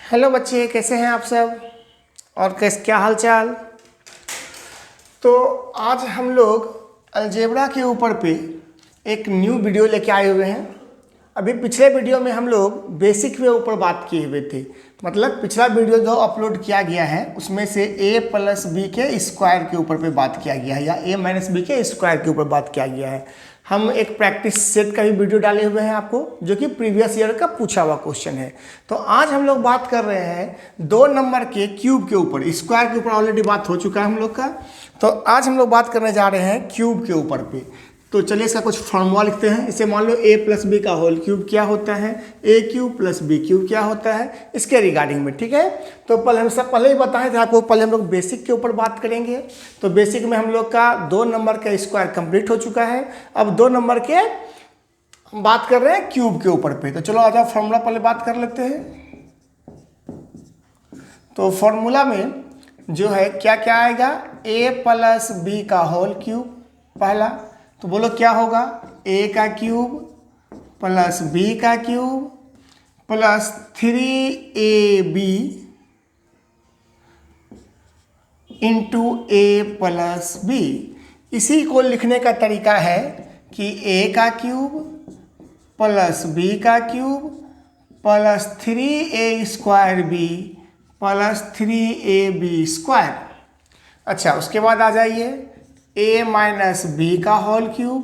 Hello बच्चे, कैसे हैं आप सब और क्या हाल चाल। तो आज हम लोग अलजेब्रा के ऊपर पे एक न्यू वीडियो लेके आए हुए हैं। अभी पिछले वीडियो में हम लोग बेसिक के ऊपर बात किए हुए थे। मतलब पिछला वीडियो जो अपलोड किया गया है उसमें से a प्लस बी के स्क्वायर के ऊपर पे बात किया गया है या a माइनस बी के स्क्वायर के ऊपर बात किया गया है। हम एक प्रैक्टिस सेट का भी वीडियो डाले हुए हैं आपको, जो कि प्रीवियस ईयर का पूछा हुआ क्वेश्चन है। तो आज हम लोग बात कर रहे हैं 2 नंबर के क्यूब के ऊपर। स्क्वायर के ऊपर ऑलरेडी बात हो चुका है हम लोग का। तो आज हम लोग बात करने जा रहे हैं क्यूब के ऊपर पे। तो चलिए इसका कुछ फॉर्मूला लिखते हैं। इसे मान लो a प्लस बी का होल क्यूब क्या होता है, a cube plus B cube क्या होता है, इसके रिगार्डिंग में। ठीक है, तो पहले ही बताए थे आपको। पहले हम लोग बेसिक के ऊपर बात करेंगे। तो बेसिक में हम लोग का 2 नंबर का स्क्वायर कंप्लीट हो चुका है। अब 2 नंबर के हम बात कर रहे हैं क्यूब के ऊपर पे। तो चलो आ जाओ, फॉर्मूला पहले बात कर लेते हैं। तो फॉर्मूला में जो है क्या क्या आएगा, a प्लस बी का होल क्यूब पहला। तो बोलो क्या होगा, a का क्यूब प्लस b का cube plus 3ab into a plus b। इसी को लिखने का तरीका है कि a का क्यूब प्लस b का cube plus 3a square b plus 3ab square. अच्छा, उसके बाद आ जाइए a माइनस बी का होल क्यूब।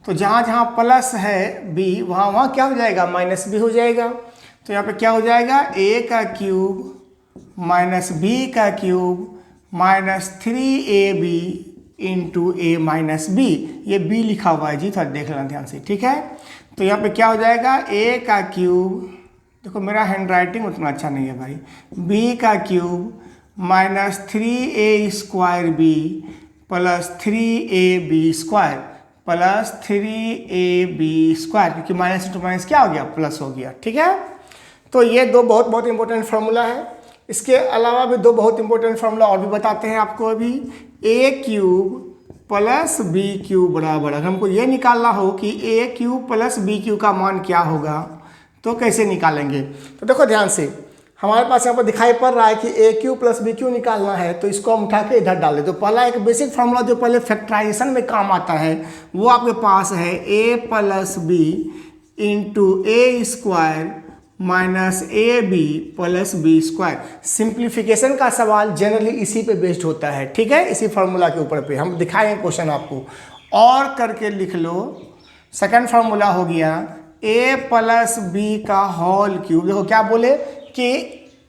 तो जहाँ जहाँ प्लस है b, वहाँ वहाँ क्या हो जाएगा, माइनस बी हो जाएगा। तो यहाँ पे क्या हो जाएगा, a का क्यूब माइनस b का cube minus 3ab into a minus b। ये b लिखा हुआ है जी, थोड़ा देख लेना ध्यान से। ठीक है, तो यहाँ पे क्या हो जाएगा, a का क्यूब, देखो मेरा हैंड राइटिंग उतना अच्छा नहीं है भाई, b का cube minus 3a square b plus 3ab square plus 3ab square, क्योंकि माइनस इंटू माइनस क्या हो गया, प्लस हो गया। ठीक है, तो ये दो बहुत इंपॉर्टेंट फार्मूला है। इसके अलावा भी 2 बहुत इंपॉर्टेंट फार्मूला और भी बताते हैं आपको अभी। a cube plus B cube बराबर, अगर हमको ये निकालना हो कि a cube plus B cube का मान क्या होगा तो कैसे निकालेंगे। तो देखो ध्यान से, हमारे पास यहाँ पर दिखाई पड़ रहा है कि a cube plus B cube निकालना है। तो इसको हम उठा के इधर डाल दें। तो पहला एक बेसिक फार्मूला जो पहले फैक्टराइजेशन में काम आता है वो आपके पास है a plus B into A square minus A B plus B square. Simplification का सवाल जनरली इसी पे बेस्ड होता है। ठीक है, इसी फार्मूला के ऊपर पे हम दिखाएंगे क्वेश्चन आपको। और करके लिख लो, सेकंड फार्मूला हो गया a प्लस बी का होल क्यूब। देखो क्या बोले कि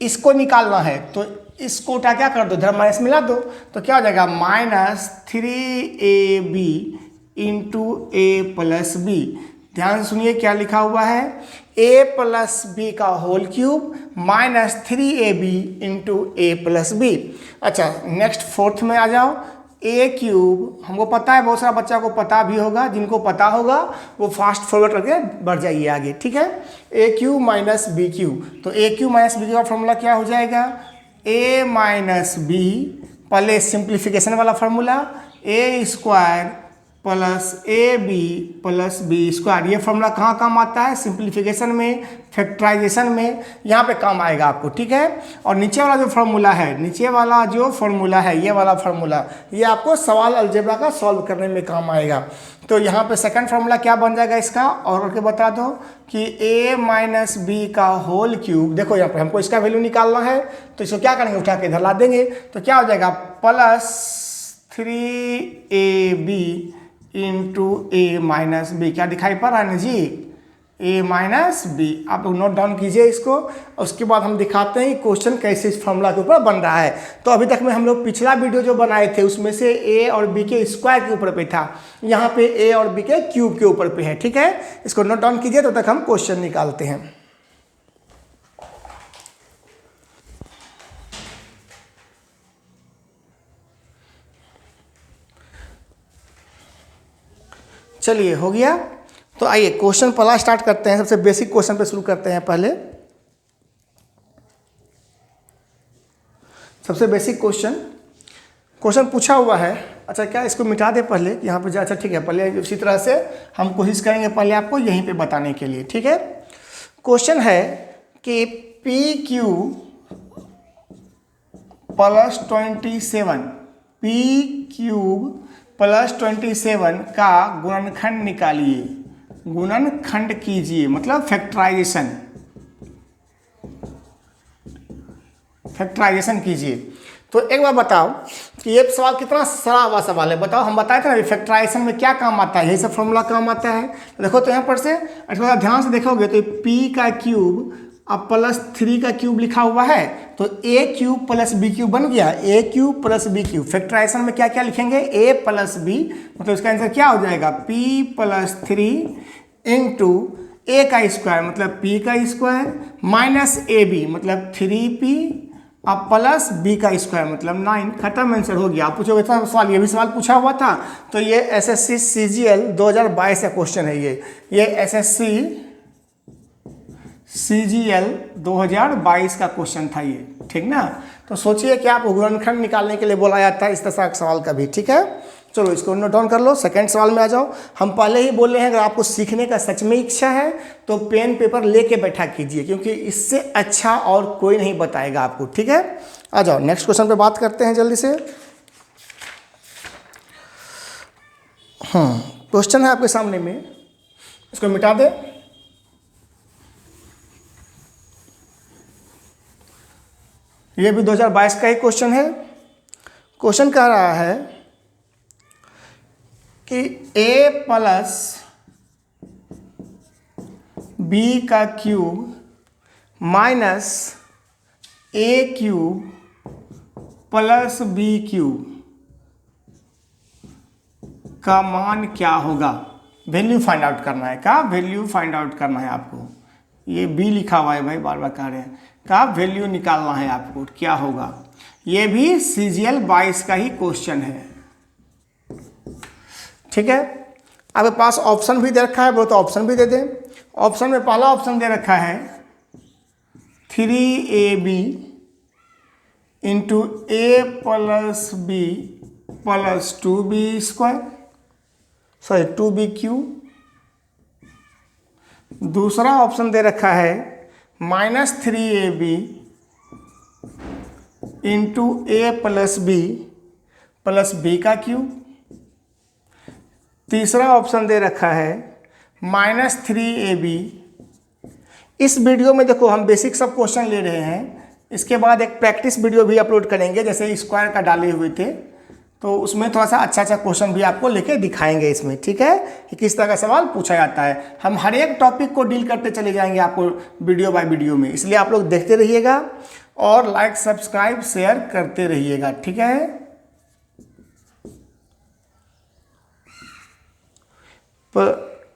इसको निकालना है, तो इसको उठा क्या कर दो, इधर माइनस मिला दो। तो क्या हो जाएगा, minus 3ab into a plus b. ध्यान सुनिए क्या लिखा हुआ है, a प्लस बी का whole cube minus 3ab into a plus b. अच्छा, नेक्स्ट फोर्थ में आ जाओ। a क्यूब हमको पता है, बहुत सारा बच्चा को पता भी होगा, जिनको पता होगा वो फास्ट फॉरवर्ड करके बढ़ जाइए आगे। ठीक है, a cube minus B cube. तो a cube minus B cube का फॉर्मूला क्या हो जाएगा, a माइनस बी, पहले सिंप्लीफिकेशन वाला formula, a square plus A B plus B square. ये फॉर्मूला कहाँ काम आता है, सिंप्लीफिकेशन में, फैक्टराइजेशन में, यहाँ पे काम आएगा आपको। ठीक है, और नीचे वाला जो फार्मूला है, नीचे वाला जो फार्मूला है, ये वाला फार्मूला, ये आपको सवाल अलजेब्रा का सॉल्व करने में काम आएगा। तो यहाँ पे सेकंड फार्मूला क्या बन जाएगा इसका, और करके बता दो कि a माइनस बी का होल क्यूब। देखो यहाँ पे हमको इसका वैल्यू निकालना है, तो इसको क्या करेंगे, उठा के इधर ला देंगे। तो क्या हो जाएगा, प्लस 3ab इंटू ए माइनस बी। क्या दिखाई पड़ रहा है ना जी, a माइनस बी। आप लोग नोट डाउन कीजिए इसको। उसके बाद हम दिखाते हैं क्वेश्चन कैसे इस फॉर्मूला के ऊपर बन रहा है। तो अभी तक में हम लोग पिछला वीडियो जो बनाए थे उसमें से a और b के स्क्वायर के ऊपर पे था, यहाँ पे a और b के क्यूब के ऊपर पे है। ठीक है, इसको नोट डाउन कीजिए, तो तक हम क्वेश्चन निकालते हैं। चलिए हो गया। तो आइए क्वेश्चन पहला स्टार्ट करते हैं। सबसे बेसिक क्वेश्चन पे शुरू करते हैं। पहले सबसे बेसिक क्वेश्चन पूछा हुआ है। अच्छा, क्या इसको मिटा दे पहले यहाँ पे, अच्छा ठीक है, पहले इसी तरह से हम कोशिश करेंगे पहले आपको यहीं पे बताने के लिए। ठीक है, क्वेश्चन है कि P cube plus 27, P cube plus 27 का गुणनखंड निकालिए, गुणनखंड कीजिए, मतलब फैक्टराइजेशन, फैक्टराइजेशन कीजिए। तो एक बार बताओ कि ये सवाल कितना सड़ा हुआ सवाल है, बताओ। हम बताए थे ना फैक्टराइजेशन में क्या काम आता है, यही सब फॉर्मूला काम आता है। तो देखो तो यहाँ पर से थोड़ा ध्यान से देखोगे तो p का क्यूब अब प्लस 3 का क्यूब लिखा हुआ है, तो a cube plus b cube बन गया, a cube plus b cube. Factorization में क्या क्या लिखेंगे, a प्लस b, मतलब इसका आंसर क्या हो जाएगा, p प्लस 3 इंटू a का स्क्वायर मतलब p का स्क्वायर माइनस ab मतलब 3p अब प्लस b का स्क्वायर मतलब 9। खत्म, आंसर हो गया। आप पूछोगे था सवाल, ये भी सवाल पूछा हुआ था, तो ये एसएससी सीजीएल 2022 का क्वेश्चन है। ये एसएससी सीजीएल 2022 का क्वेश्चन था ये, ठीक ना। तो सोचिए कि आप गुणनखंड निकालने के लिए बोला जाता है इस तरह का सवाल का भी, ठीक है। चलो इसको नोट डाउन कर लो, सेकंड सवाल में आ जाओ। हम पहले ही बोले हैं अगर आपको सीखने का सच में इच्छा है तो पेन पेपर लेके बैठा कीजिए, क्योंकि इससे अच्छा और कोई नहीं बताएगा आपको, ठीक है। आ जाओ नेक्स्ट क्वेश्चन पे बात करते हैं जल्दी से। क्वेश्चन है आपके सामने में, इसको मिटा दे। ये भी 2022 का ही क्वेश्चन है। क्वेश्चन कह रहा है कि a प्लस b का cube minus a cube plus b cube का मान क्या होगा, वैल्यू फाइंड आउट करना है। का वैल्यू फाइंड आउट करना है आपको, ये b लिखा हुआ है भाई, बार बार कह रहे हैं। का वैल्यू निकालना है आपको, क्या होगा। ये भी सीजीएल 22 का ही क्वेश्चन है, ठीक है। आपके पास ऑप्शन भी दे रखा है, बोलो तो ऑप्शन भी दे दें। ऑप्शन में पहला ऑप्शन दे रखा है 3ab into a plus b plus 2b square, sorry 2b cube. दूसरा ऑप्शन दे रखा है minus 3ab into a plus b का क्यूब। तीसरा ऑप्शन दे रखा है माइनस 3ab। इस वीडियो में देखो हम बेसिक सब क्वेश्चन ले रहे हैं, इसके बाद एक प्रैक्टिस वीडियो भी अपलोड करेंगे, जैसे स्क्वायर का डाले हुए थे, तो उसमें थोड़ा सा अच्छा क्वेश्चन भी आपको लेके दिखाएंगे इसमें, ठीक है, कि किस तरह का सवाल पूछा जाता है। हम हर एक टॉपिक को डील करते चले जाएंगे आपको वीडियो बाय वीडियो में, इसलिए आप लोग देखते रहिएगा और लाइक सब्सक्राइब शेयर करते रहिएगा, ठीक है।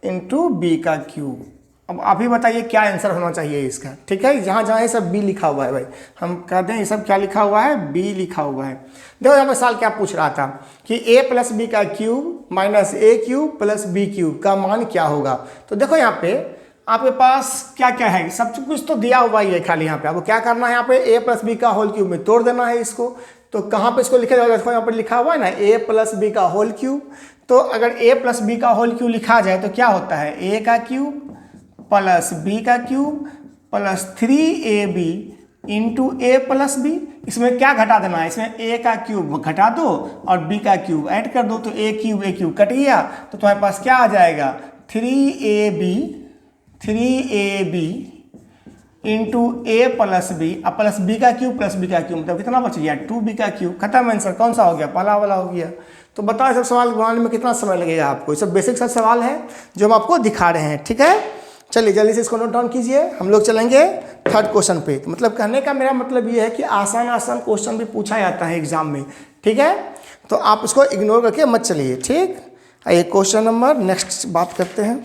इंटू बी का क्यूब। अब आप ही बताइए क्या आंसर होना चाहिए इसका, ठीक है। जहाँ जहाँ ये सब बी लिखा हुआ है भाई, हम कहते हैं ये सब क्या लिखा हुआ है, बी लिखा हुआ है। देखो यहाँ पर सवाल क्या पूछ रहा था कि a प्लस बी का cube minus a cube plus b cube का मान क्या होगा। तो देखो यहाँ पे आपके पास क्या क्या है, सब कुछ तो दिया हुआ ही है, खाली यहाँ पे आपको क्या करना है, यहाँ पे a प्लस बी का होल क्यूब में तोड़ देना है इसको। तो कहाँ पे इसको लिखा जाएगा, देखो यहाँ पर लिखा हुआ है ना a प्लस बी का होल क्यूब। तो अगर a प्लस बी का होल क्यूब लिखा जाए तो क्या होता है, a का क्यूब प्लस b का cube plus 3ab into a plus b। इसमें क्या घटा देना है, इसमें a का क्यूब घटा दो और b का क्यूब ऐड कर दो, तो a क्यूब कट गया, तो तुम्हारे पास क्या आ जाएगा 3ab into a plus b। अब प्लस b का क्यूब प्लस b का क्यूब मतलब कितना बच गया, 2b का क्यूब। खत्म, आंसर कौन सा हो गया, पहला वाला हो गया। तो बताओ सब सवाल बनाने में कितना समय लगेगा आपको, ये सब बेसिक सा सवाल है जो हम आपको दिखा रहे हैं, ठीक है। चलिए जल्दी से इसको नोट डाउन कीजिए, हम लोग चलेंगे थर्ड क्वेश्चन पे। तो मतलब कहने का मेरा मतलब ये है कि आसान क्वेश्चन भी पूछा जाता है एग्जाम में, ठीक है। तो आप इसको इग्नोर करके मत चलिए, ठीक। आइए क्वेश्चन नंबर नेक्स्ट बात करते हैं।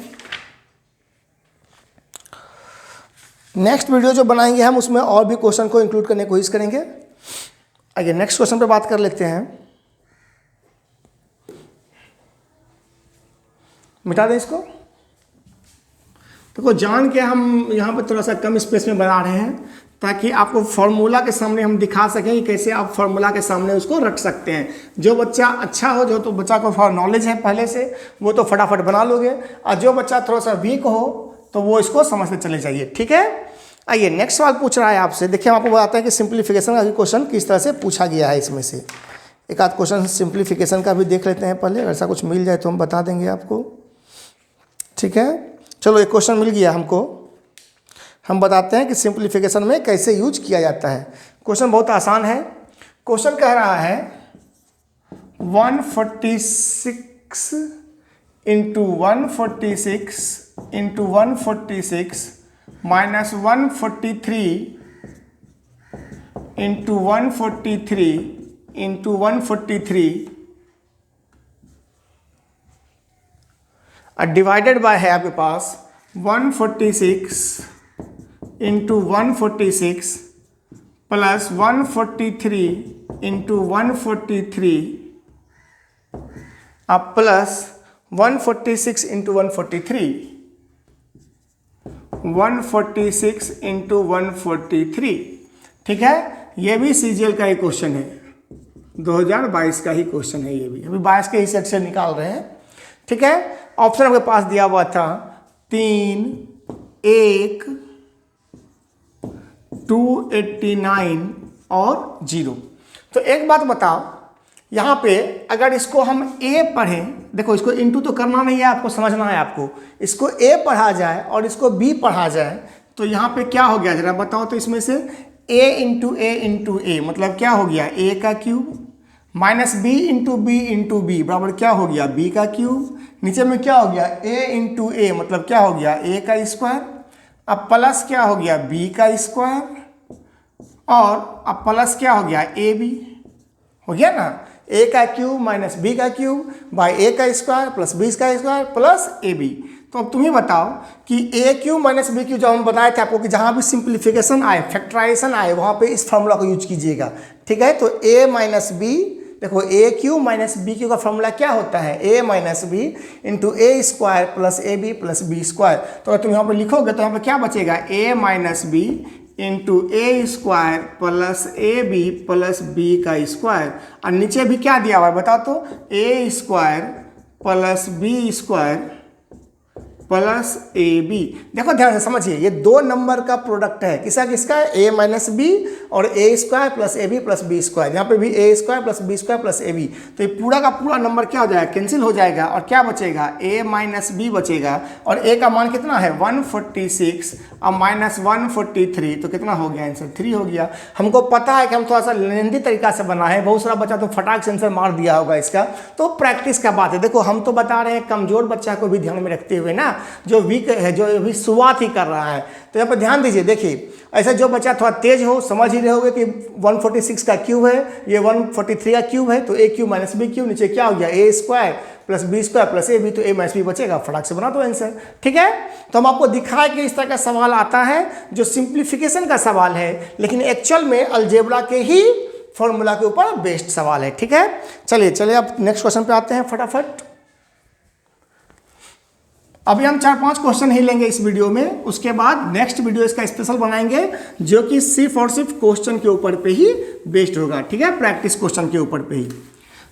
नेक्स्ट वीडियो जो बनाएंगे हम उसमें और भी क्वेश्चन को इंक्लूड करने की कोशिश करेंगे। आइए नेक्स्ट क्वेश्चन पे बात कर लेते हैं। मिटा दें इसको। देखो जान के हम यहाँ पर थोड़ा सा कम स्पेस में बना रहे हैं ताकि आपको फार्मूला के सामने हम दिखा सकें कि कैसे आप फार्मूला के सामने उसको रख सकते हैं। जो बच्चा अच्छा हो, जो तो बच्चा को नॉलेज है पहले से, वो तो फटाफट बना लोगे, और जो बच्चा थोड़ा सा वीक हो तो वो इसको समझते चले जाइए, ठीक है। आइए नेक्स्ट सवाल पूछ रहा है आपसे। देखिए हम आपको बताते हैं कि सिंप्लीफिकेशन का क्वेश्चन किस तरह से पूछा गया है। इसमें से एक आध क्वेश्चन सिंप्लीफिकेशन का भी देख लेते हैं पहले, ऐसा कुछ मिल जाए तो हम बता देंगे आपको। ठीक है, चलो एक क्वेश्चन मिल गया हमको, हम बताते हैं कि सिंप्लीफिकेशन में कैसे यूज किया जाता है। क्वेश्चन बहुत आसान है। क्वेश्चन कह रहा है 146 into 146 into 146 minus 143 into 143 into 143 divided by है आपके पास 146 इंटू 146 प्लस 143 इंटू 143 अब प्लस 146 इंटू 143 146 इंटू 143। ठीक है, ये भी सीजीएल का ही क्वेश्चन है, 2022 का ही क्वेश्चन है। ये भी अभी 22 के ही सेट से निकाल रहे हैं। ठीक है, ऑप्शन आपके पास दिया हुआ था 3, 1, 289 और 0। तो एक बात बताओ, यहाँ पे अगर इसको हम a पढ़ें, देखो इसको इंटू तो करना नहीं है, आपको समझना है। आपको इसको a पढ़ा जाए और इसको b पढ़ा जाए तो यहाँ पे क्या हो गया जरा बताओ तो। इसमें से a इंटू a मतलब क्या हो गया, a का cube minus b into b बराबर क्या हो गया, b का क्यूब। नीचे में क्या हो गया, a इंटू a मतलब क्या हो गया, a का स्क्वायर। अब प्लस क्या हो गया, b का स्क्वायर और अब प्लस क्या हो गया, a b हो गया ना। a का क्यूब माइनस b का क्यूब बाय a का स्क्वायर प्लस b का स्क्वायर प्लस ab। तो अब तुम ही बताओ कि a cube minus b cube, जब हम बताए थे आपको कि जहाँ भी सिंप्लीफिकेशन आए, फैक्टराइजेशन आए, वहाँ पे इस फॉर्मूला को यूज कीजिएगा। ठीक है, तो a माइनस b, देखो a cube minus b cube का फॉर्मूला क्या होता है, a minus b into a square plus ab plus b square. तो अगर तुम यहाँ पर लिखोगे तो यहाँ पर क्या बचेगा, a minus b into A square plus A B plus B का स्क्वायर। और नीचे भी क्या दिया हुआ है बताओ तो, a square plus B square plus A b. देखो ध्यान से समझिए, ये दो नंबर का प्रोडक्ट है, किसका किसका, ए माइनस बी और a square plus A B plus B square. यहाँ पे भी a square plus B square plus A b. तो ये पूरा का पूरा नंबर क्या हो जाएगा, कैंसिल हो जाएगा और क्या बचेगा, ए माइनस बी बचेगा। और ए का मान कितना है 146 और माइनस 143, तो कितना हो गया आंसर 3 हो गया। हमको पता है कि हम थोड़ा सा लेंदी तरीका से बना है, बहुत सारा बच्चा तो फटाक से आंसर मार दिया होगा इसका, तो प्रैक्टिस का बात है। देखो हम तो बता रहे हैं कमजोर बच्चा को भी ध्यान में रखते हुए ना, जो वीक है, जो अभी शुरुआत ही कर रहा है। तो यहाँ पर ध्यान दीजिए, देखिए ऐसा जो बच्चा थोड़ा तेज हो, समझ ही रहे होगे कि 146 का क्यूब है, ये 143 का क्यूब है, तो a cube minus B cube, नीचे क्या हो गया a square plus B square plus A b, तो ए माइनस बी बचेगा, फटाक से बना दो आंसर। ठीक है, तो हम आपको दिखाए कि इस तरह का सवाल आता है जो सिंप्लीफिकेशन का सवाल है, लेकिन एक्चुअल में अलजेब्रा के ही फॉर्मूला के ऊपर बेस्ड सवाल है। ठीक है, चलिए अब नेक्स्ट क्वेश्चन पे आते हैं फटाफट। अभी हम 4-5 क्वेश्चन ही लेंगे इस वीडियो में, उसके बाद नेक्स्ट वीडियो इसका स्पेशल बनाएंगे जो कि सिर्फ और सिर्फ क्वेश्चन के ऊपर पे ही बेस्ड होगा। ठीक है, प्रैक्टिस क्वेश्चन के ऊपर पे ही।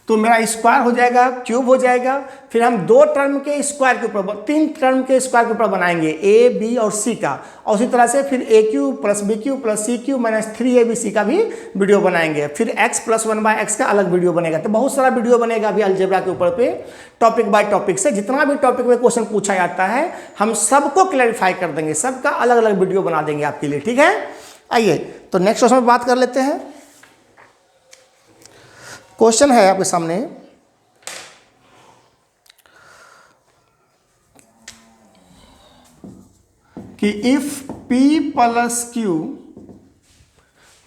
तो मेरा स्क्वायर हो जाएगा, क्यूब हो जाएगा, फिर हम 2 टर्म के स्क्वायर के ऊपर, 3 टर्म के स्क्वायर के ऊपर बनाएंगे ए बी और सी का, और उसी तरह से फिर a cube plus B cube plus c cube minus 3abc का भी वीडियो बनाएंगे। फिर x प्लस 1/x का अलग वीडियो बनेगा। तो बहुत सारा वीडियो बनेगा अभी अलजेब्रा के ऊपर पे, टॉपिक बाय टॉपिक से। जितना भी टॉपिक में क्वेश्चन पूछा जाता है हम सबको क्लैरिफाई कर देंगे, सबका अलग अलग वीडियो बना देंगे आपके लिए। ठीक है, आइए तो नेक्स्ट क्वेश्चन में बात कर लेते हैं। क्वेश्चन है आपके सामने, कि इफ p प्लस q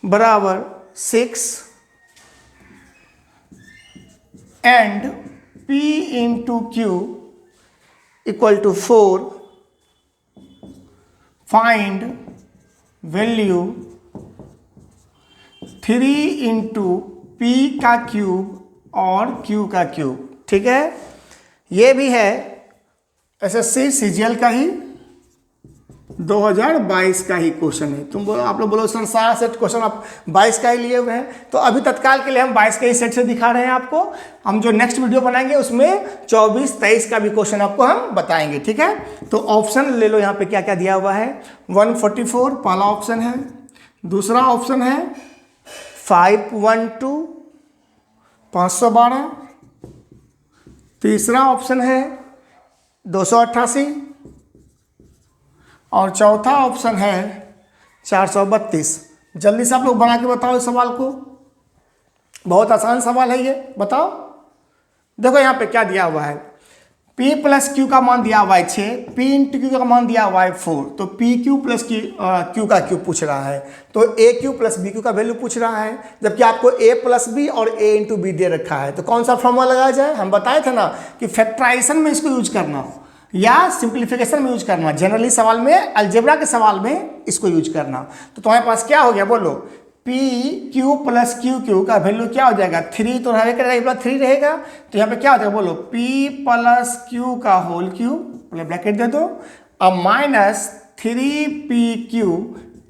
बराबर 6 and p into Q equal to 4, find value 3 into p का क्यूब और q का क्यूब। ठीक है, ये भी है एसएससी सीजीएल का ही 2022 का ही क्वेश्चन है। तुम बोलो, आप लोग बोलो सर सारा सेट क्वेश्चन आप 22 का ही लिए हुए हैं, तो अभी तत्काल के लिए हम 22 के ही सेट से दिखा रहे हैं आपको। हम जो नेक्स्ट वीडियो बनाएंगे उसमें 24, 23 का भी क्वेश्चन आपको हम बताएंगे, ठीक है। तो ऑप्शन ले लो, यहाँ पे क्या क्या दिया हुआ है। 144 पहला ऑप्शन है, दूसरा ऑप्शन है 512 512, तीसरा ऑप्शन है 288 और चौथा ऑप्शन है 432। जल्दी से आप लोग बना के बताओ इस सवाल को, बहुत आसान सवाल है ये, बताओ। देखो यहाँ पे क्या दिया हुआ है, P प्लस क्यू का मान दिया हुआ है 6, P इंटू क्यू का मान दिया हुआ है 4, तो पी क्यू प्लस क्यू का क्यू पूछ रहा है, तो ए क्यू प्लस बी क्यू का वैल्यू पूछ रहा है, जबकि आपको ए प्लस बी और ए इंटू बी दे रखा है। तो कौन सा फॉर्मूला लगाया जाए, हम बताए थे ना कि फैक्टराइजेशन में इसको यूज करना या सिंप्लीफिकेशन में यूज करना, जनरली सवाल में, अलजेब्रा के सवाल में इसको यूज करना। तो तुम्हारे पास क्या हो गया, बोलो P Q plus Q Q का वैल्यू क्या हो जाएगा, 3 तो रहेगा, 3 रहेगा, तो यहाँ पे क्या हो जाएगा, बोलो पी प्लस क्यू का होल क्यू, ब्रैकेट दे दो, अब minus 3pq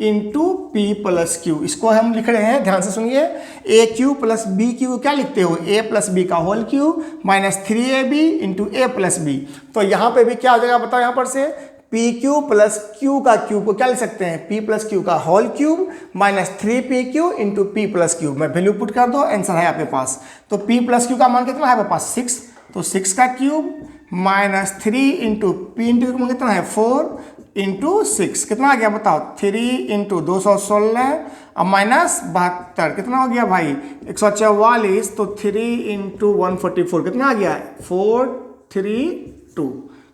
into P plus q, इसको हम लिख रहे हैं, ध्यान से सुनिए, a cube plus b cube क्या लिखते हो, ए प्लस बी का whole cube minus 3ab into a plus b. तो यहाँ पे भी क्या हो जाएगा बताओ, यहाँ पर से पी क्यू प्लस क्यू का क्यूब को क्या लिख सकते हैं, पी प्लस क्यू का whole cube minus 3pq into P plus cube में वैल्यू पुट कर दो, आंसर है आपके पास। तो पी प्लस क्यू का मान कितना है आपके पास 6, तो 6 का cube minus 3 into P into Q कितना है 4 इंटू 6, कितना आ गया बताओ, 3 इंटू 216 अब माइनस 72, कितना हो गया भाई 144, तो 3 इंटू 144 कितना आ गया 432।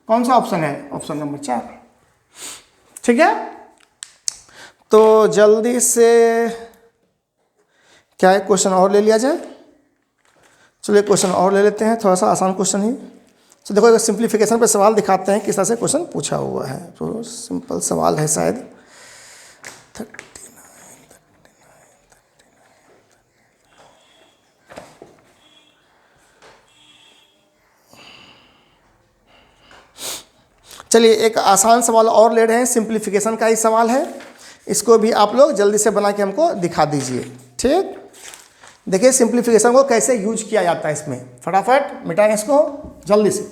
कौन सा ऑप्शन है, ऑप्शन नंबर 4, ठीक है। तो जल्दी से क्या एक क्वेश्चन और ले लिया जाए, चलिए क्वेश्चन और ले लेते हैं, थोड़ा सा आसान क्वेश्चन ही। तो देखो एक सिंप्लीफिकेशन पे सवाल दिखाते हैं किस तरह से क्वेश्चन पूछा हुआ है, तो सिंपल सवाल है शायद। 39 चलिए एक आसान सवाल और ले रहे हैं, सिंप्लीफिकेशन का ही सवाल है, इसको भी आप लोग जल्दी से बना के हमको दिखा दीजिए, ठीक। देखिए सिंप्लीफिकेशन को कैसे यूज किया जाता है, इसमें फटाफट मिटाएं इसको जल्दी से।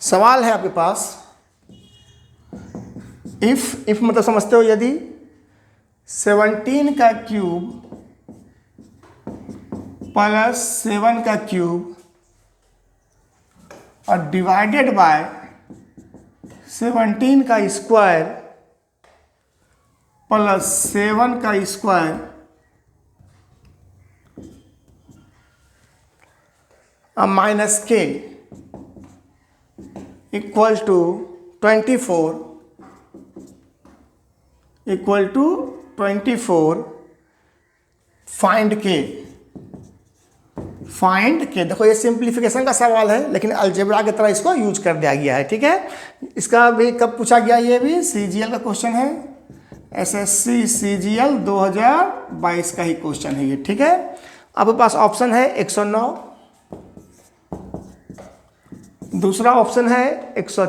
सवाल है आपके पास, इफ मतलब समझते हो, यदि 17 का क्यूब प्लस 7 का क्यूब और डिवाइडेड बाय 17 का स्क्वायर प्लस 7 का स्क्वायर और minus K equal to 24 equal to 24, find K. देखो ये सिंप्लीफिकेशन का सवाल है, लेकिन अलजेब्रा की तरह इसको यूज कर दिया गया है, ठीक है। इसका भी कब पूछा गया, ये भी सीजीएल का क्वेश्चन है, एसएससी सीजीएल 2022 का ही क्वेश्चन है ये, ठीक है। आपके पास ऑप्शन है 109, दूसरा ऑप्शन है 100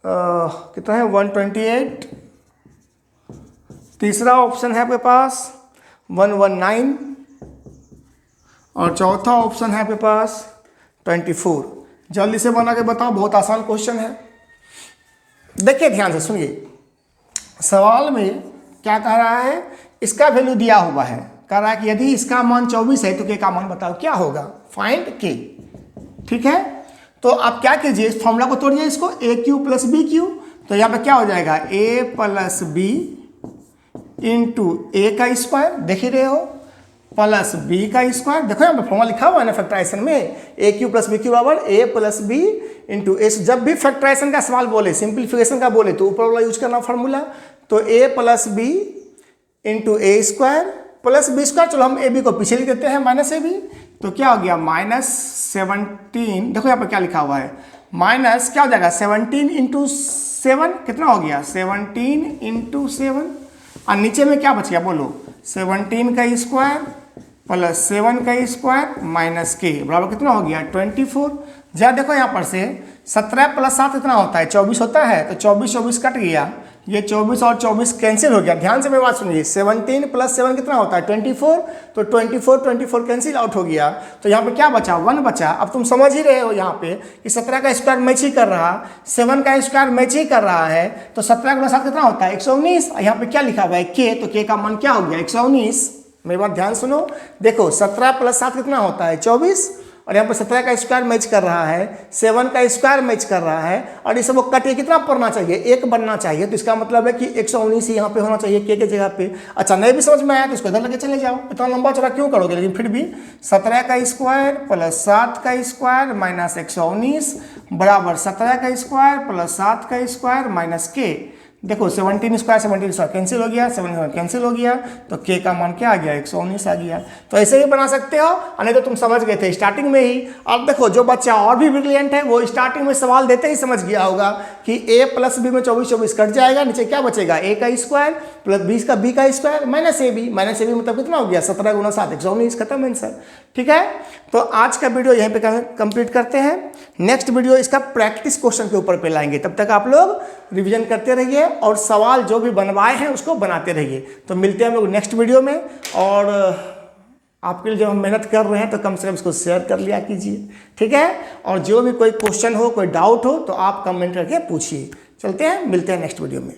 कितना है 128, तीसरा ऑप्शन है आपके पास 119 और चौथा ऑप्शन है आपके पास 24। जल्दी से बना के बताओ, बहुत आसान क्वेश्चन है। देखिए ध्यान से सुनिए, सवाल में क्या कह रहा है, इसका वैल्यू दिया हुआ है, कह रहा है कि यदि इसका मान 24 है तो के का मान बताओ क्या होगा, फाइंड के, ठीक है। तो आप क्या कीजिए, इस फॉर्मूला को तोड़िए, इसको ए क्यू प्लस बी क्यू, तो यहाँ पे क्या हो जाएगा ए प्लस बी इंटू ए का स्क्वायर, देख ही रहे हो, प्लस बी का स्क्वायर, देखो यहाँ पे फॉर्मूला लिखा हुआ है ना फैक्टराइजेशन में, ए क्यू प्लस बी क्यू बराबर ए प्लस बी इंटू ए। जब भी फैक्टराइजेशन का सवाल बोले, सिंप्लीफिकेशन का बोले, तो ऊपर वाला यूज करना फॉर्मूला, तो ए प्लस बी इंटू ए स्क्वायर प्लस बी स्क्वायर, चलो हम ए बी को पीछे लिख देते हैं माइनस ए बी, तो क्या हो गया माइनस 17, देखो यहाँ पर क्या लिखा हुआ है, माइनस क्या हो जाएगा 17 इंटू 7, कितना हो गया 17 इंटू 7, और नीचे में क्या बच गया बोलो 17 का स्क्वायर प्लस 7 का स्क्वायर माइनस के बराबर कितना हो गया 24। जरा देखो यहाँ पर से 17 प्लस 7 कितना होता है 24 होता है, तो 24 कट गया, ये 24 और 24 कैंसिल हो गया। ध्यान से मेरी बात सुनिए, 17 प्लस 7 कितना होता है 24, तो 24 कैंसिल आउट हो गया, तो यहाँ पे क्या बचा 1 बचा। अब तुम समझ ही रहे हो यहाँ पे कि 17 का स्क्वायर मैच ही कर रहा, 7 का स्क्वायर मैच ही कर रहा है, तो 17 गुना 7 कितना होता है 119। यहाँ पे क्या लिखा हुआ है के, तो के का मान क्या हो गया 119। मेरी बात ध्यान सुनो, देखो 17 प्लस 7 कितना होता है 24, और यहाँ पर 17 का स्क्वायर मैच कर रहा है, 7 का स्क्वायर मैच कर रहा है, और इसे वो कट के कितना पड़ना चाहिए 1 बनना चाहिए, तो इसका मतलब है कि 119 यहाँ पे होना चाहिए के जगह पे। अच्छा नहीं भी समझ में आया तो इसको इधर लेके चले जाओ, इतना लंबा चौड़ा क्यों करोगे, लेकिन फिर भी 17 का स्क्वायर प्लस 7 का स्क्वायर माइनस 119 बराबर 17 का स्क्वायर प्लस 7 का स्क्वायर माइनस के। देखो 17 स्क्वायर कैंसिल हो गया, 7 कैंसिल हो गया, तो के का मान क्या आ गया 119 आ गया। तो ऐसे ही बना सकते हो, नहीं तो तुम समझ गए थे स्टार्टिंग में ही। अब देखो जो बच्चा और भी ब्रिलियंट है वो स्टार्टिंग में सवाल देते ही समझ गया होगा कि a प्लस बी में 24 कट जाएगा, नीचे क्या बचेगा a का स्क्वायर प्लस b का स्क्वायर माइनस ए बी मतलब कितना हो गया 17 गुना 7 119, खत्म आंसर। ठीक है, तो आज का वीडियो यहीं पे कंप्लीट करते हैं। नेक्स्ट वीडियो इसका प्रैक्टिस क्वेश्चन के ऊपर पे लाएंगे, तब तक आप लोग रिवीजन करते रहिए और सवाल जो भी बनवाए हैं उसको बनाते रहिए। तो मिलते हैं हम लोग नेक्स्ट वीडियो में, और आपके लिए जब हम मेहनत कर रहे हैं तो कम से कम इसको शेयर कर लिया कीजिए। ठीक है, और जो भी कोई क्वेश्चन हो कोई डाउट हो तो आप कमेंट करके पूछिए। चलते हैं, मिलते हैं नेक्स्ट वीडियो में।